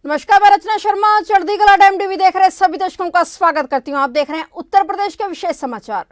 नमस्कार, मैं रचना शर्मा चढ़ती कला टाइम टीवी देख रहे सभी दर्शकों का स्वागत करती हूं। आप देख रहे हैं उत्तर प्रदेश के विशेष समाचार।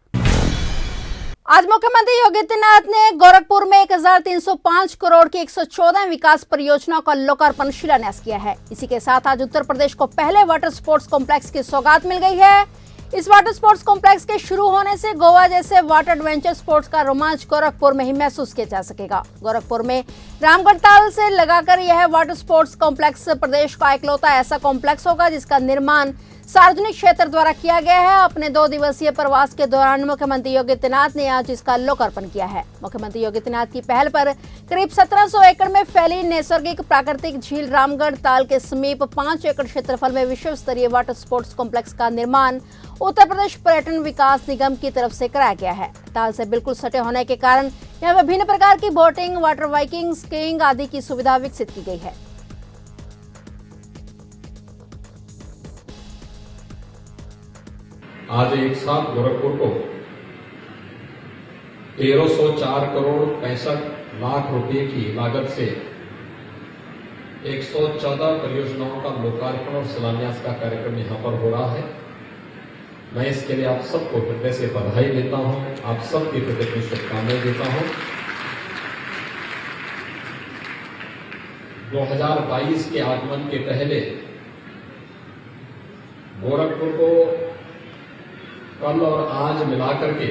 आज मुख्यमंत्री योगी आदित्यनाथ ने गोरखपुर में 1305 करोड़ की 114 विकास परियोजनाओं का लोकार्पण शिलान्यास किया है। इसी के साथ आज उत्तर प्रदेश को पहले वाटर स्पोर्ट्स कॉम्प्लेक्स की सौगात मिल गई है। इस वाटर स्पोर्ट्स कॉम्प्लेक्स के शुरू होने से गोवा जैसे वाटर एडवेंचर स्पोर्ट्स का रोमांच गोरखपुर में ही महसूस किया जा सकेगा। गोरखपुर में रामगढ़ ताल से लगाकर यह वाटर स्पोर्ट्स कॉम्प्लेक्स प्रदेश का इकलौता ऐसा कॉम्प्लेक्स होगा जिसका निर्माण सार्वजनिक क्षेत्र द्वारा किया गया है। अपने 2 दिवसीय प्रवास के दौरान मुख्यमंत्री योगी आदित्यनाथ ने आज इसका लोकार्पण किया है। मुख्यमंत्री योगी आदित्यनाथ की पहल पर करीब 1700 एकड़ में फैली नैसर्गिक प्राकृतिक झील रामगढ़ ताल के समीप 5 एकड़ क्षेत्रफल में विश्व स्तरीय वाटर स्पोर्ट्स कॉम्प्लेक्स का निर्माण उत्तर प्रदेश पर्यटन विकास निगम की तरफ से कराया गया है। ताल से बिल्कुल सटे होने के कारण यहाँ विभिन्न प्रकार की बोटिंग, वाटर बाइकिंग, स्कीइंग आदि की सुविधा विकसित की गई है। आज एक साथ गोरखपुर को 1304 करोड़ 65 लाख रुपए की लागत से 114 परियोजनाओं का लोकार्पण और शिलान्यास का कार्यक्रम यहां पर हो रहा है। मैं इसके लिए आप सबको हृदय से बधाई देता हूं, आप सबके प्रति शुभकामनाएं देता हूं। 2022 के आगमन के पहले गोरखपुर को कल और आज मिलाकर के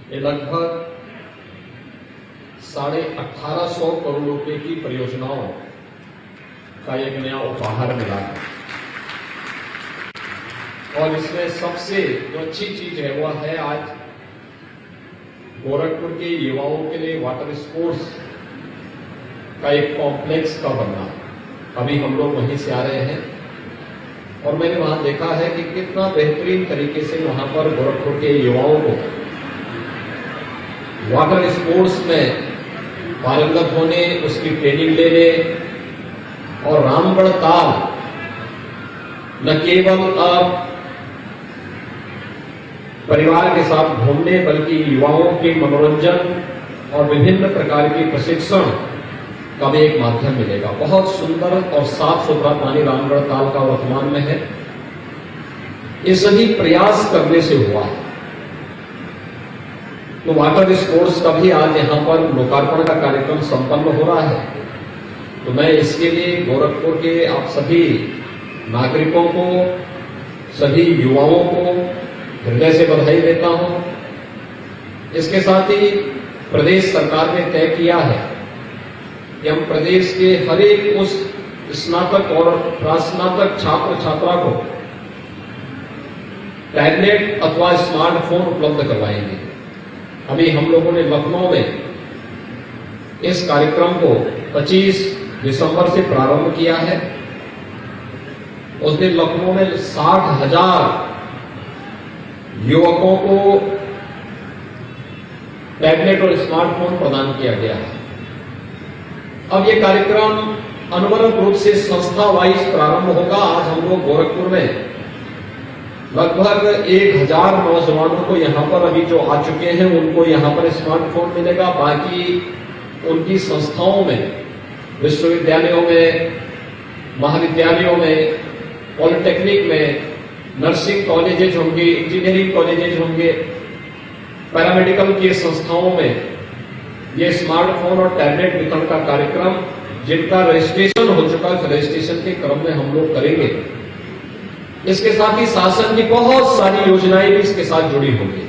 ये लगभग 1850 करोड़ रुपए की परियोजनाओं का एक नया उपहार मिला है। और इसमें सबसे जो अच्छी चीज है वह है आज गोरखपुर के युवाओं के लिए वाटर स्पोर्ट्स का एक कॉम्प्लेक्स का बनना। अभी हम लोग वहीं से आ रहे हैं और मैंने वहां देखा है कि कितना बेहतरीन तरीके से वहां पर गोरखपुर के युवाओं को वाटर स्पोर्ट्स में पारंगत होने, उसकी ट्रेनिंग लेने और रामगढ़ ताल न केवल अब परिवार के साथ घूमने बल्कि युवाओं के मनोरंजन और विभिन्न प्रकार के प्रशिक्षण का भी एक माध्यम मिलेगा। बहुत सुंदर और साफ सुथरा पानी रामगढ़ ताल का वर्तमान में है। ये सभी प्रयास करने से हुआ है। तो वाटर स्पोर्ट्स का भी आज यहां पर लोकार्पण का कार्यक्रम संपन्न हो रहा है। तो मैं इसके लिए गोरखपुर के आप सभी नागरिकों को, सभी युवाओं को हृदय से बधाई देता हूं। इसके साथ ही प्रदेश सरकार ने तय किया है कि हम प्रदेश के हर एक उस स्नातक और प्रास्नातक छात्र छात्रा को टैबलेट अथवा स्मार्टफोन उपलब्ध करवाएंगे। अभी हम लोगों ने लखनऊ में इस कार्यक्रम को 25 दिसंबर से प्रारंभ किया है। उस दिन लखनऊ में 60,000 युवकों को टैबलेट और स्मार्टफोन प्रदान किया गया है। अब ये कार्यक्रम अनवरत रूप से संस्था वाइज प्रारंभ होगा। आज हम लोग गोरखपुर में लगभग 1000 नौजवानों को यहां पर अभी जो आ चुके हैं उनको यहां पर स्मार्टफोन मिलेगा। बाकी उनकी संस्थाओं में, विश्वविद्यालयों में, महाविद्यालयों में, पॉलिटेक्निक में, नर्सिंग कॉलेजेज होंगे, इंजीनियरिंग कॉलेजेज होंगे, पैरामेडिकल की संस्थाओं में ये स्मार्टफोन और टैबलेट वितरण का कार्यक्रम जिनका रजिस्ट्रेशन हो चुका है, रजिस्ट्रेशन के क्रम में हम लोग करेंगे। इसके साथ ही शासन की बहुत सारी योजनाएं भी इसके साथ जुड़ी होंगी।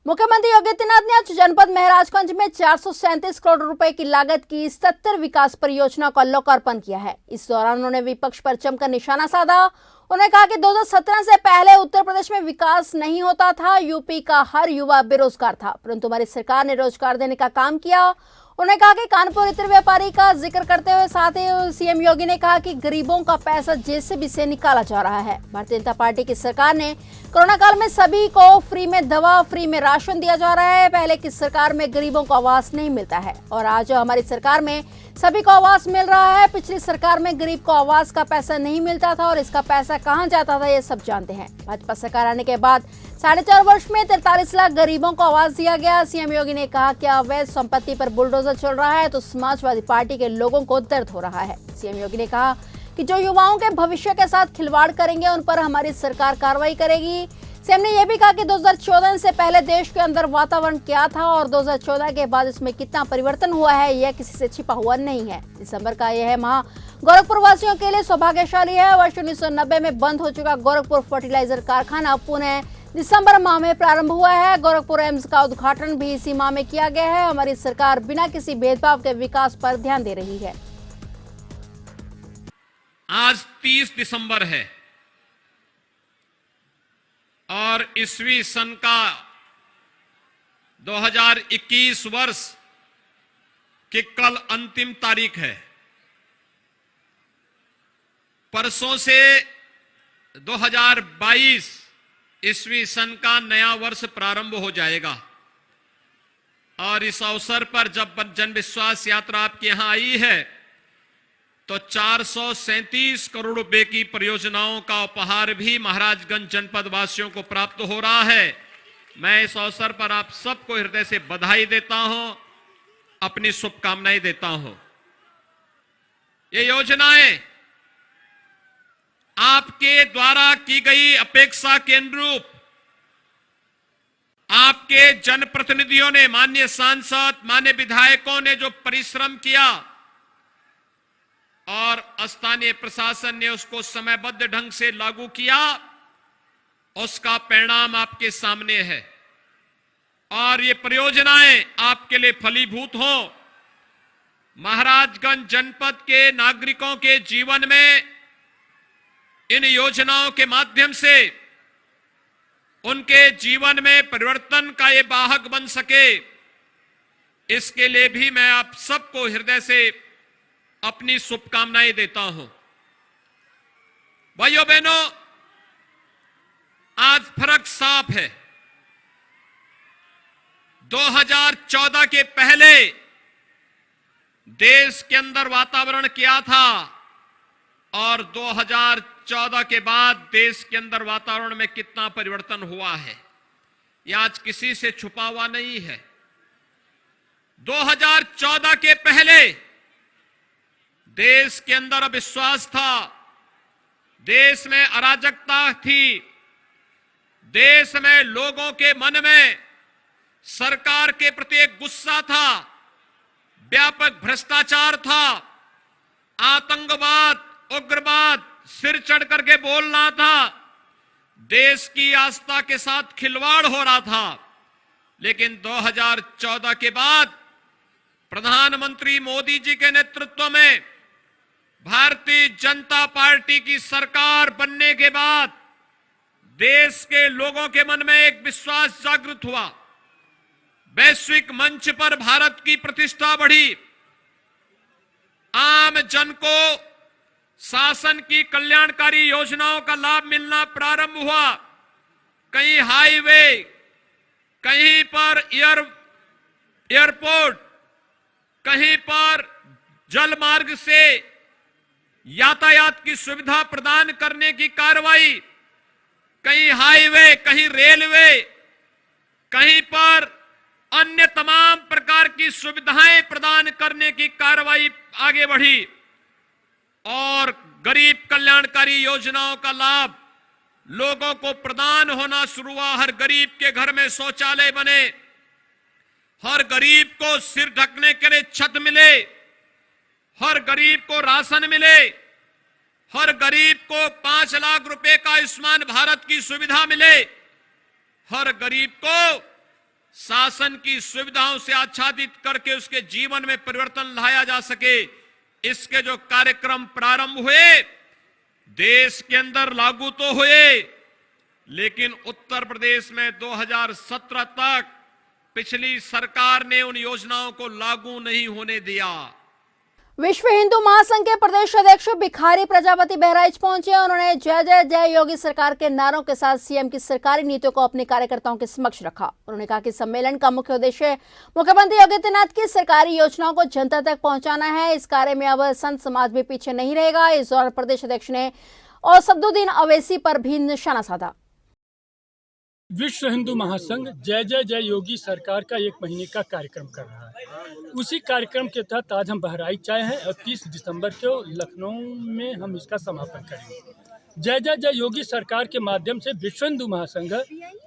मुख्यमंत्री योगी आदित्यनाथ ने आज जनपद महराजगंज में 437 करोड़ रुपए की लागत की 70 विकास परियोजनाओं का लोकार्पण किया है। इस दौरान उन्होंने विपक्ष पर जमकर निशाना साधा। उन्होंने कहा कि 2017 से पहले उत्तर प्रदेश में विकास नहीं होता था। यूपी का हर युवा बेरोजगार था, परंतु हमारी सरकार ने रोजगार देने का काम किया। उन्होंने कहा कि कानपुर इत्र व्यापारी का जिक्र करते हुए साथ ही सीएम योगी ने कहा कि गरीबों का पैसा जेसीबी से निकाला जा रहा है। भारतीय जनता पार्टी की सरकार ने कोरोना काल में सभी को फ्री में दवा, फ्री में राशन दिया जा रहा है। पहले की सरकार में गरीबों को आवास नहीं मिलता है और आज हमारी सरकार में सभी को आवास मिल रहा है। पिछली सरकार में गरीब को आवास का पैसा नहीं मिलता था और इसका पैसा कहां जाता था ये सब जानते हैं। भाजपा सरकार आने के बाद 4.5 वर्ष में 43 लाख गरीबों को आवास दिया गया। सीएम योगी ने कहा कि अवैध संपत्ति पर बुलडोजर चल रहा है तो समाजवादी पार्टी के लोगों को दर्द हो रहा है। सीएम योगी ने कहा कि जो युवाओं के भविष्य के साथ खिलवाड़ करेंगे उन पर हमारी सरकार कार्रवाई करेगी। सीएम ने यह भी कहा कि 2014 से पहले देश के अंदर वातावरण क्या था और 2014 के बाद इसमें कितना परिवर्तन हुआ है, यह किसी से छिपा हुआ नहीं है। दिसंबर का यह माह गोरखपुर वासियों के लिए सौभाग्यशाली है। वर्ष 1990 में बंद हो चुका गोरखपुर फर्टिलाइजर कारखाना पुनः दिसंबर माह में प्रारंभ हुआ है। गोरखपुर एम्स का उद्घाटन भी इसी माह में किया गया है। हमारी सरकार बिना किसी भेदभाव के विकास पर ध्यान दे रही है। आज 30 दिसंबर है और ईस्वी सन का 2021 वर्ष की कल अंतिम तारीख है। परसों से 2022 ईस्वी सन का नया वर्ष प्रारंभ हो जाएगा और इस अवसर पर जब जन विश्वास यात्रा आपके यहां आई है तो 437 करोड़ रुपए की परियोजनाओं का उपहार भी महाराजगंज जनपद वासियों को प्राप्त हो रहा है। मैं इस अवसर पर आप सबको हृदय से बधाई देता हूं, अपनी शुभकामनाएं देता हूं। ये योजनाएं आपके द्वारा की गई अपेक्षा के अनुरूप आपके जनप्रतिनिधियों ने, माननीय सांसद, माननीय विधायकों ने जो परिश्रम किया और स्थानीय प्रशासन ने उसको समयबद्ध ढंग से लागू किया, उसका परिणाम आपके सामने है और ये परियोजनाएं आपके लिए फलीभूत हो, महाराजगंज जनपद के नागरिकों के जीवन में इन योजनाओं के माध्यम से उनके जीवन में परिवर्तन का ये वाहक बन सके, इसके लिए भी मैं आप सबको हृदय से अपनी शुभकामनाएं देता हूं। भाइयों बहनों, आज फर्क साफ है। 2014 के पहले देश के अंदर वातावरण क्या था और 2014 के बाद देश के अंदर वातावरण में कितना परिवर्तन हुआ है, यह आज किसी से छुपा हुआ नहीं है। 2014 के पहले देश के अंदर अविश्वास था, देश में अराजकता थी, देश में लोगों के मन में सरकार के प्रति एक गुस्सा था, व्यापक भ्रष्टाचार था, आतंकवाद, उग्रवाद सिर चढ़ करके बोल रहा था, देश की आस्था के साथ खिलवाड़ हो रहा था। लेकिन 2014 के बाद प्रधानमंत्री मोदी जी के नेतृत्व में भारतीय जनता पार्टी की सरकार बनने के बाद देश के लोगों के मन में एक विश्वास जागृत हुआ, वैश्विक मंच पर भारत की प्रतिष्ठा बढ़ी, आम जन को शासन की कल्याणकारी योजनाओं का लाभ मिलना प्रारंभ हुआ। कहीं हाईवे, कहीं पर एयरपोर्ट, कहीं पर जल मार्ग से यातायात की सुविधा प्रदान करने की कार्रवाई, कहीं हाईवे, कहीं रेलवे, कहीं पर अन्य तमाम प्रकार की सुविधाएं प्रदान करने की कार्रवाई आगे बढ़ी और गरीब कल्याणकारी योजनाओं का लाभ लोगों को प्रदान होना शुरू हुआ। हर गरीब के घर में शौचालय बने, हर गरीब को सिर ढकने के लिए छत मिले, हर गरीब को राशन मिले, हर गरीब को 5 लाख रुपए का आयुष्मान भारत की सुविधा मिले, हर गरीब को शासन की सुविधाओं से आच्छादित करके उसके जीवन में परिवर्तन लाया जा सके, इसके जो कार्यक्रम प्रारंभ हुए देश के अंदर लागू तो हुए, लेकिन उत्तर प्रदेश में 2017 तक पिछली सरकार ने उन योजनाओं को लागू नहीं होने दिया। विश्व हिंदू महासंघ के प्रदेश अध्यक्ष भिखारी प्रजापति बहराइच पहुंचे। उन्होंने जय जय जय योगी सरकार के नारों के साथ सीएम की सरकारी नीतियों को अपने कार्यकर्ताओं के समक्ष रखा। उन्होंने कहा कि सम्मेलन का मुख्य उद्देश्य मुख्यमंत्री योगी आदित्यनाथ की सरकारी योजनाओं को जनता तक पहुंचाना है। इस कार्य में अब संत समाज भी पीछे नहीं रहेगा। इस दौरान प्रदेश अध्यक्ष ने असदुद्दीन अवैसी पर भी निशाना साधा। विश्व हिंदू महासंघ जय जय जय योगी सरकार का 1 महीने का कार्यक्रम कर रहा है। उसी कार्यक्रम के तहत आज हम बहराइच आए हैं और 30 दिसंबर को लखनऊ में हम इसका समापन करेंगे। जय जय जय योगी सरकार के माध्यम से विश्व हिंदू महासंघ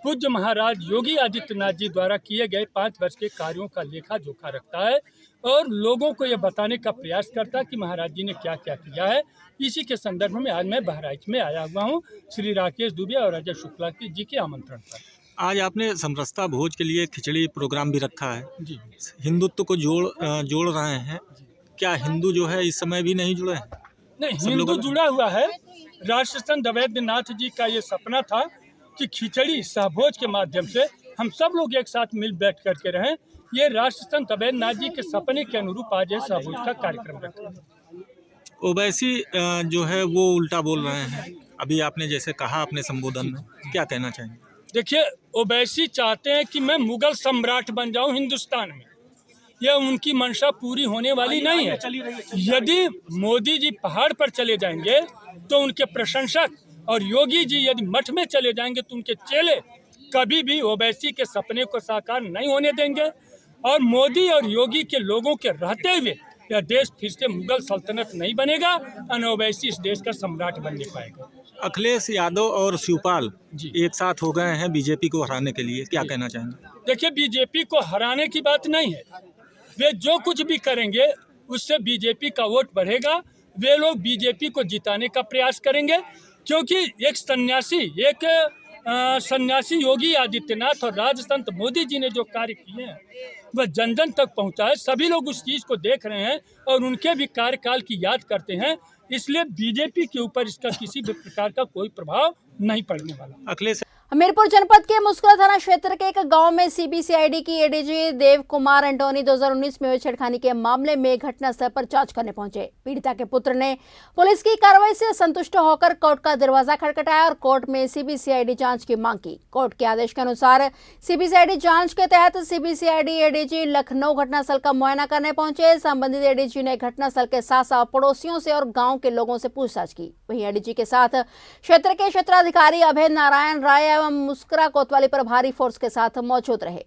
पूज्य महाराज योगी आदित्यनाथ जी द्वारा किए गए 5 वर्ष के कार्यों का लेखा जोखा रखता है और लोगों को यह बताने का प्रयास करता है कि महाराज जी ने क्या क्या किया है। इसी के संदर्भ में आज मैं बहराइच में आया हुआ हूँ श्री राकेश दुबे और अजय शुक्ला जी के आमंत्रण पर। आज आपने समरसता भोज के लिए खिचड़ी प्रोग्राम भी रखा है। जी, हिंदुत्व को जोड़ रहे हैं। क्या हिंदू जो है इस समय भी नहीं जुड़े हैं? नहीं, हिंदू जुड़ा हुआ है। राष्ट्रसंत अवैधनाथ जी का ये सपना था कि खिचड़ी सहभोज के माध्यम से हम सब लोग एक साथ मिल बैठ करके रहें। ये राष्ट्रसंत अवैधनाथ जी के सपने के अनुरूप आज ये सहभोज का कार्यक्रम रखा है। ओवैसी जो है वो उल्टा बोल रहे हैं। अभी आपने जैसे कहा अपने संबोधन में, क्या कहना चाहेंगे? देखिए, ओवैसी चाहते हैं कि मैं मुगल सम्राट बन जाऊं हिंदुस्तान में। यह उनकी मंशा पूरी होने वाली नहीं है। यदि मोदी जी पहाड़ पर चले जाएंगे तो उनके प्रशंसक और योगी जी यदि मठ में चले जाएंगे तो उनके चेले कभी भी ओवैसी के सपने को साकार नहीं होने देंगे। और मोदी और योगी के लोगों के रहते हुए यह देश फिर से मुगल सल्तनत नहीं बनेगा और ओवैसी इस देश का सम्राट बनने पाएगा। अखिलेश यादव और शिवपाल जी एक साथ हो गए हैं बीजेपी को हराने के लिए, क्या कहना चाहेंगे? देखिए, बीजेपी को हराने की बात नहीं है। वे जो कुछ भी करेंगे उससे बीजेपी का वोट बढ़ेगा। वे लोग बीजेपी को जिताने का प्रयास करेंगे क्योंकि एक सन्यासी योगी आदित्यनाथ और राजसंत मोदी जी ने जो कार्य किए हैं वह जन जन तक पहुंचा है। सभी लोग उस चीज़ को देख रहे हैं और उनके भी कार्यकाल की याद करते हैं। इसलिए बीजेपी के ऊपर इसका किसी भी प्रकार का कोई प्रभाव नहीं पड़ने वाला। अखिलेश हमीरपुर जनपद के मुस्कुरा थाना क्षेत्र के एक गांव में सीबीसीआईडी की एडीजी देव कुमार एंटोनी 2019 में हुई छेड़खानी के मामले में घटनास्थल पर जांच करने पहुंचे। पीड़िता के पुत्र ने पुलिस की कार्रवाई से संतुष्ट होकर कोर्ट का दरवाजा खटखटाया और कोर्ट में सीबीसीआईडी जांच की मांग की। कोर्ट के आदेश के अनुसार सीबीसीआईडी जांच के तहत सीबीसीआईडी एडीजी लखनऊ घटनास्थल का मुआयना करने पहुंचे। संबंधित एडीजी ने घटनास्थल के साथ साथ पड़ोसियों से और गाँव के लोगों से पूछताछ की। वहीं एडीजी के साथ क्षेत्र के क्षेत्राधिकारी अभय नारायण राय एवं मुस्कुरा कोतवाली प्रभारी फोर्स के साथ मौजूद रहे।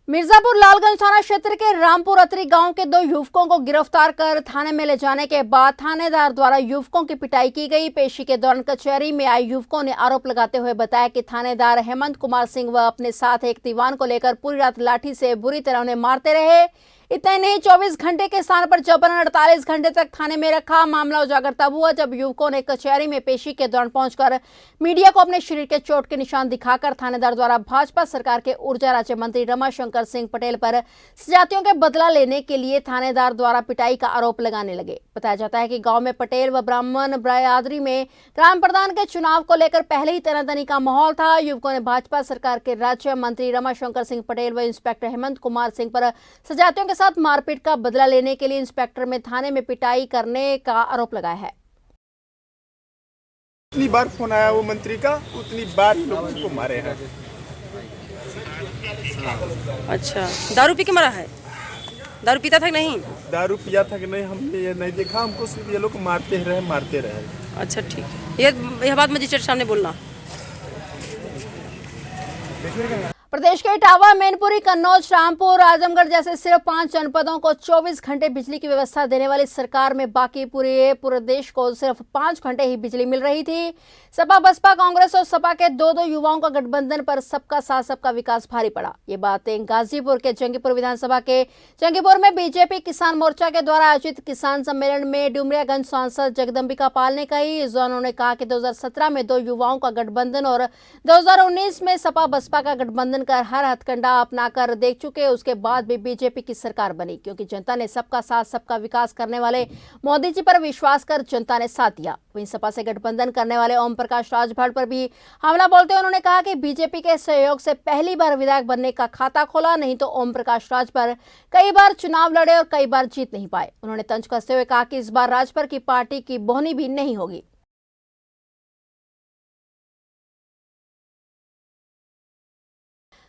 मिर्जापुर लालगंज थाना क्षेत्र के रामपुर अतरी गांव के 2 युवकों को गिरफ्तार कर थाने में ले जाने के बाद थानेदार द्वारा युवकों की पिटाई की गई। पेशी के दौरान कचहरी में आए युवकों ने आरोप लगाते हुए बताया कि थानेदार हेमंत कुमार सिंह व अपने साथ एक दीवान को लेकर पूरी रात लाठी से बुरी तरह उन्हें मारते रहे। इतना नहीं, 24 घंटे के स्थान पर जबरन 48 घंटे तक थाने में रखा। मामला उजागर तब हुआ जब युवकों ने कचहरी में पेशी के दौरान पहुंचकर मीडिया को अपने शरीर के चोट के निशान दिखाकर थानेदार द्वारा भाजपा सरकार के ऊर्जा राज्य मंत्री रमाशंकर सिंह पटेल पर सजातियों के बदला लेने के लिए थानेदार द्वारा पिटाई का आरोप लगाने लगे। बताया जाता है कि गांव में पटेल व ब्राह्मण बरादरी में ग्राम प्रधान के चुनाव को लेकर पहले ही तनातनी का माहौल था। युवकों ने भाजपा सरकार के राज्य मंत्री रमाशंकर सिंह पटेल व इंस्पेक्टर हेमंत कुमार सिंह पर सजातियों के साथ मारपीट का बदला लेने के लिए इंस्पेक्टर में थाने में पिटाई करने का आरोप लगाया है। जितनी बार फोन आया वो मंत्री का उतनी बार लोग उसको मारे हैं। अच्छा, दारू पी के मारा है? दारू पीता था कि नहीं? दारू पिया था कि नहीं हमने ये नहीं देखा। हमको सिर्फ ये लोग मारते रहे। अच्छा, ठीक है। यह बात मजिस्ट्रेट सामने बोलना। प्रदेश के इटावा, मैनपुरी, कन्नौज, रामपुर, आजमगढ़ जैसे सिर्फ 5 जनपदों को 24 घंटे बिजली की व्यवस्था देने वाली सरकार में बाकी पूरे देश को सिर्फ 5 घंटे ही बिजली मिल रही थी। सपा, बसपा, कांग्रेस और सपा के 2 युवाओं का गठबंधन पर सबका साथ सबका विकास भारी पड़ा। ये बातें गाजीपुर के जंगीपुर विधानसभा के जंगीपुर में बीजेपी किसान मोर्चा के द्वारा आयोजित किसान सम्मेलन में डुमरियागंज सांसद जगदम्बिका पाल ने कही। इस दौरान उन्होंने कहा कि 2017 में 2 युवाओं का गठबंधन और 2019 में सपा बसपा का गठबंधन कर हर हथकंडा अपनाकर देख चुके। उसके बाद भी बीजेपी की सरकार बनी क्योंकि जनता ने सबका साथ सबका विकास करने वाले मोदी जी पर विश्वास कर जनता ने साथ दिया। वहीं सपा से गठबंधन करने वाले ओम प्रकाश राजभर पर भी हमला बोलते हुए उन्होंने कहा कि बीजेपी के सहयोग से पहली बार विधायक बनने का खाता खोला, नहीं तो ओम प्रकाश राजभर कई बार चुनाव लड़े और कई बार जीत नहीं पाए। उन्होंने तंज कसते हुए कहा कि इस बार राजभर की पार्टी की बोहनी भी नहीं होगी।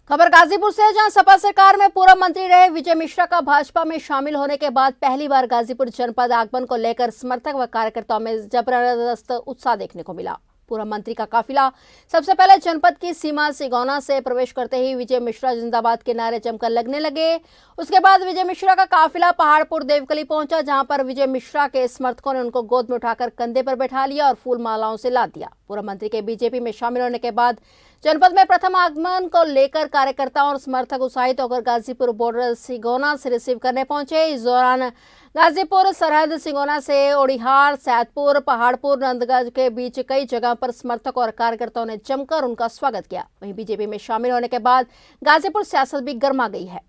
खबर गाजीपुर से, जहां सपा सरकार में पूर्व मंत्री रहे विजय मिश्रा का भाजपा में शामिल होने के बाद पहली बार गाजीपुर जनपद आगमन को लेकर समर्थक व कार्यकर्ताओं में जबरदस्त उत्साह देखने को मिला। पूर्व मंत्री का काफिला सबसे पहले जनपद की सीमा सिगौना से प्रवेश करते ही विजय मिश्रा जिंदाबाद के नारे जमकर लगने लगे। उसके बाद विजय मिश्रा का काफिला पहाड़पुर देवकली पहुंचा, जहां पर विजय मिश्रा के समर्थकों ने उनको गोद में उठाकर कंधे पर बैठा लिया और फूल मालाओं से लाद दिया। पूर्व मंत्री के बीजेपी में शामिल होने के बाद जनपद में प्रथम आगमन को लेकर कार्यकर्ताओं और समर्थक उत्साहित होकर गाजीपुर बॉर्डर सिगौना से रिसीव करने पहुंचे। इस दौरान गाजीपुर सरहद सिगौना से ओडिहार, सैदपुर, पहाड़पुर, नंदगंज के बीच कई जगह पर समर्थकों और कार्यकर्ताओं ने जमकर उनका स्वागत किया। वहीं बीजेपी में शामिल होने के बाद गाजीपुर सियासत भी गर्मा गई है।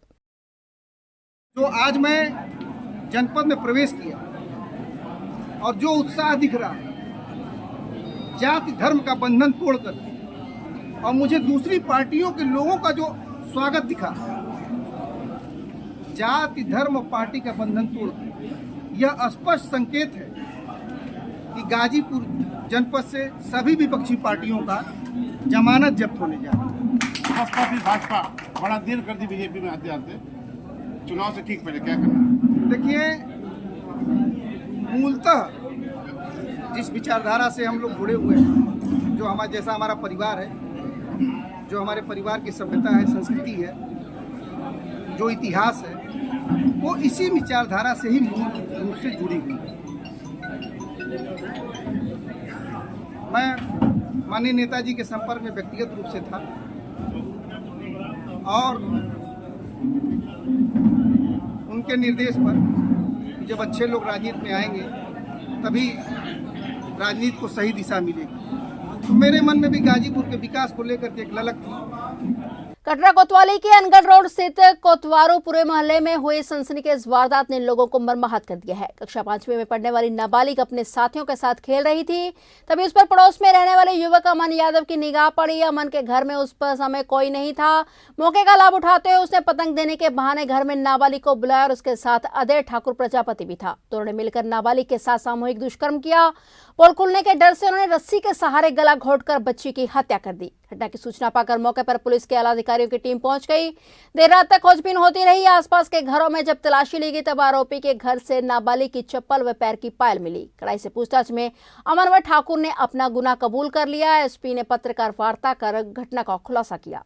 तो आज मैं जनपद में प्रवेश किया और जो उत्साह दिख रहा है, जाति धर्म का बंधन तोड़कर, और मुझे दूसरी पार्टियों के लोगों का जो स्वागत दिखा, जाति धर्म पार्टी का बंधन तोड़कर, यह स्पष्ट संकेत है कि गाजीपुर जनपद से सभी विपक्षी पार्टियों का जमानत जब्त होने जा रहा है। भाजपा बड़ा देर कर दी बीजेपी में आते आते, चुनाव से ठीक पहले क्या करना। देखिए, मूलतः जिस विचारधारा से हम लोग जुड़े हुए हैं, जो हमारा जैसा हमारा परिवार है, जो हमारे परिवार की सभ्यता है, संस्कृति है, जो इतिहास है, वो इसी विचारधारा से ही मूल रूप से जुड़ी हुई है। मैं माननीय नेताजी के संपर्क में व्यक्तिगत रूप से था और उनके निर्देश पर जब अच्छे लोग राजनीति में आएंगे तभी राजनीति को सही दिशा मिलेगी। तो मेरे मन में भी गाजीपुर के विकास को लेकर के एक ललक थी। कटरा कोतवाली के अनगढ़ रोड स्थित कोतवारूपुरे मोहल्ले में हुई सनसनीखेज वारदात ने लोगों को मर्माहत कर दिया है। कक्षा 5वीं में पढ़ने वाली नाबालिग अपने साथियों के साथ खेल रही थी, तभी उस पर पड़ोस में रहने वाले युवक अमन यादव की निगाह पड़ी। अमन के घर में उस पर समय कोई नहीं था। मौके का लाभ उठाते हुए उसने पतंग देने के बहाने घर में नाबालिग को बुलाया और उसके साथ अजय ठाकुर प्रजापति भी था। दोनों ने मिलकर नाबालिग के साथ सामूहिक दुष्कर्म किया। पोल खुलने के डर से उन्होंने रस्सी के सहारे गला घोंटकर बच्ची की हत्या कर दी। घटना की सूचना पाकर मौके पर पुलिस के आला अधिकारियों की टीम पहुंच गई। देर रात तक खोजबीन होती रही। आसपास के घरों में जब तलाशी ली गई तब आरोपी के घर से नाबालिग की चप्पल व पैर की पायल मिली। कड़ाई से पूछताछ में अमन व ठाकुर ने अपना गुनाह कबूल कर लिया। एसपी ने पत्रकार वार्ता कर घटना का खुलासा किया।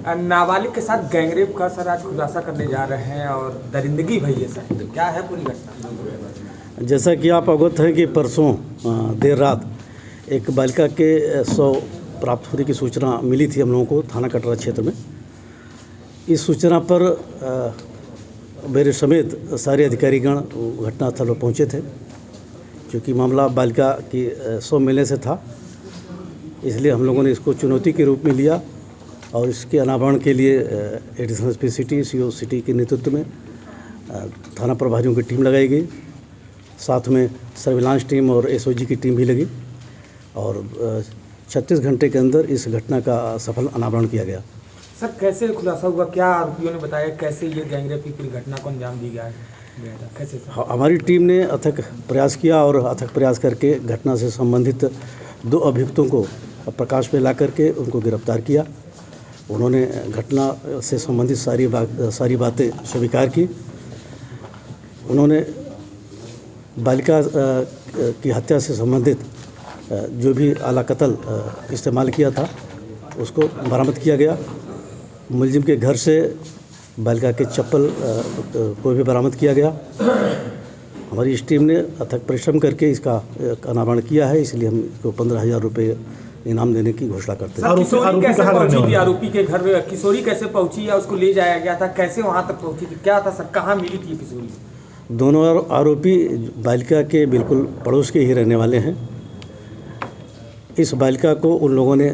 नाबालिग के साथ गैंगरेप का सर आज खुलासा करने जा रहे हैं और दरिंदगी भई है सर, क्या है पूरी घटना? जैसा कि आप अवगत हैं कि परसों देर रात एक बालिका के 100 प्राप्त होने की सूचना मिली थी हम लोगों को थाना कटरा क्षेत्र में। इस सूचना पर मेरे समेत सारे अधिकारीगण घटनास्थल पर पहुंचे थे। क्योंकि मामला बालिका की 100 मिलने से था, इसलिए हम लोगों ने इसको चुनौती के रूप में लिया और इसके अनावरण के लिए additional SP city, CO city के नेतृत्व में थाना प्रभारियों की टीम लगाई गई। साथ में सर्विलांस टीम और एसओजी की टीम भी लगी और 36 घंटे के अंदर इस घटना का सफल अनावरण किया गया। सर कैसे खुलासा हुआ, क्या आरोपियों ने बताया, कैसे ये गैंगरेप की पूरी घटना को अंजाम दी गया कैसे? हमारी टीम ने अथक प्रयास किया और अथक प्रयास करके घटना से संबंधित 2 अभियुक्तों को प्रकाश में ला करके उनको गिरफ्तार किया। उन्होंने घटना से संबंधित सारी बातें स्वीकार की। उन्होंने बालिका की हत्या से संबंधित जो भी आला कत्ल इस्तेमाल किया था उसको बरामद किया गया। मुलजिम के घर से बालिका के चप्पल को भी बरामद किया गया। हमारी इस टीम ने अथक परिश्रम करके इसका अनावरण किया है, इसलिए हम इसको 15,000 रुपये इनाम देने की घोषणा करते हैं। किशोरी कैसे पहुंची थी आरोपी के घर में? किशोरी कैसे पहुंची या उसको ले जाया गया था, कैसे वहां तक पहुंची थी, क्या था सर, कहाँ मिली थी किशोरी? दोनों आरोपी बालिका के बिल्कुल पड़ोस के ही रहने वाले हैं। इस बालिका को उन लोगों ने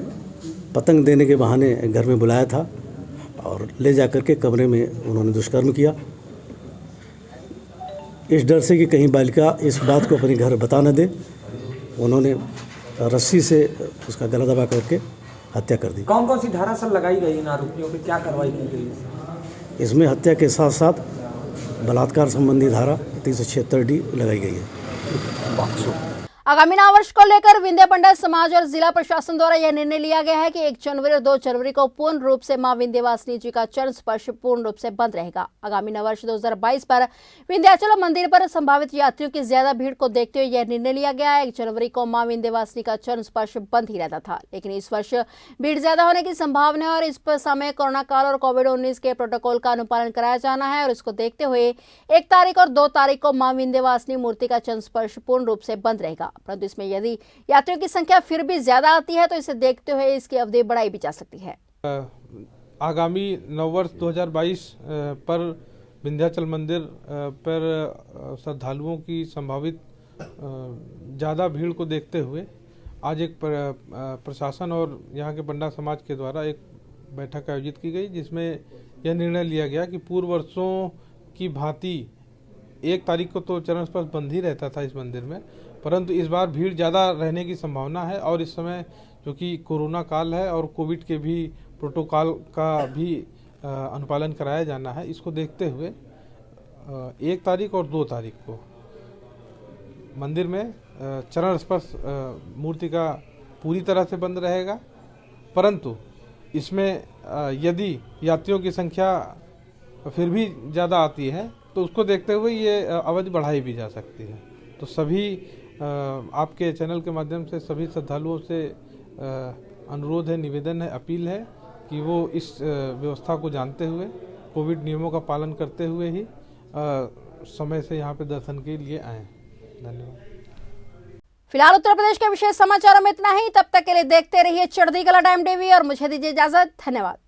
पतंग देने के बहाने घर में बुलाया था और ले जाकर के कमरे में उन्होंने दुष्कर्म किया। इस डर से कि कहीं बालिका इस बात को अपने घर बता न दे, उन्होंने रस्सी से उसका गला दबा करके हत्या कर दी। कौन कौन सी धारा सर लगाई गई इन आरोपियों पे, क्या कार्रवाई की गई? इसमें हत्या के साथ साथ बलात्कार संबंधी धारा 376D लगाई गई है। आगामी नववर्ष को लेकर विंध्य पंडित समाज और जिला प्रशासन द्वारा यह निर्णय लिया गया है कि 1 जनवरी और 2 जनवरी को पूर्ण रूप से मां विंध्यवासिनी जी का चरण स्पर्श पूर्ण रूप से बंद रहेगा। आगामी नववर्ष 2022 पर विंध्याचल मंदिर पर संभावित यात्रियों की ज्यादा भीड़ को देखते हुए यह निर्णय लिया गया है। 1 जनवरी को मां विंध्यवासिनी का चरण स्पर्श बंद ही रहता था, लेकिन इस वर्ष भीड़ ज्यादा होने की संभावना है और इस पर समय कोरोना काल और कोविड-19 के प्रोटोकॉल का अनुपालन कराया जाना है और इसको देखते हुए 1 तारीख और 2 तारीख को मां विंध्यवासिनी मूर्ति का चरण स्पर्श पूर्ण रूप से बंद रहेगा। परंतु इसमें यदि यात्रियों की संख्या फिर भी ज्यादा आती है तो इसे देखते हुए इसकी अवधि बढ़ाई भी जा सकती है। आगामी नववर्ष 2022 पर विंध्याचल मंदिर पर श्रद्धालुओं की संभावित ज़्यादा भीड़ को देखते हुए आज एक प्रशासन और यहाँ के पंडा समाज के द्वारा एक बैठक आयोजित की गई, जिसमें यह निर्णय लिया गया कि पूर्व वर्षों की भांति 1 तारीख को तो चरण स्पर्श बंद ही रहता था इस मंदिर में, परंतु इस बार भीड़ ज़्यादा रहने की संभावना है और इस समय जो कि कोरोना काल है और कोविड के भी प्रोटोकॉल का भी अनुपालन कराया जाना है, इसको देखते हुए 1 तारीख और 2 तारीख को मंदिर में चरण स्पर्श मूर्ति का पूरी तरह से बंद रहेगा। परंतु इसमें यदि यात्रियों की संख्या फिर भी ज़्यादा आती है तो उसको देखते हुए ये अवधि बढ़ाई भी जा सकती है। तो सभी आपके चैनल के माध्यम से सभी श्रद्धालुओं से अनुरोध है, निवेदन है, अपील है कि वो इस व्यवस्था को जानते हुए कोविड नियमों का पालन करते हुए ही समय से यहाँ पे दर्शन के लिए आएँ। धन्यवाद। फिलहाल उत्तर प्रदेश के विशेष समाचारों में इतना ही। तब तक के लिए देखते रहिए चढ़ती कला टाइम टीवी और मुझे दीजिए इजाजत। धन्यवाद।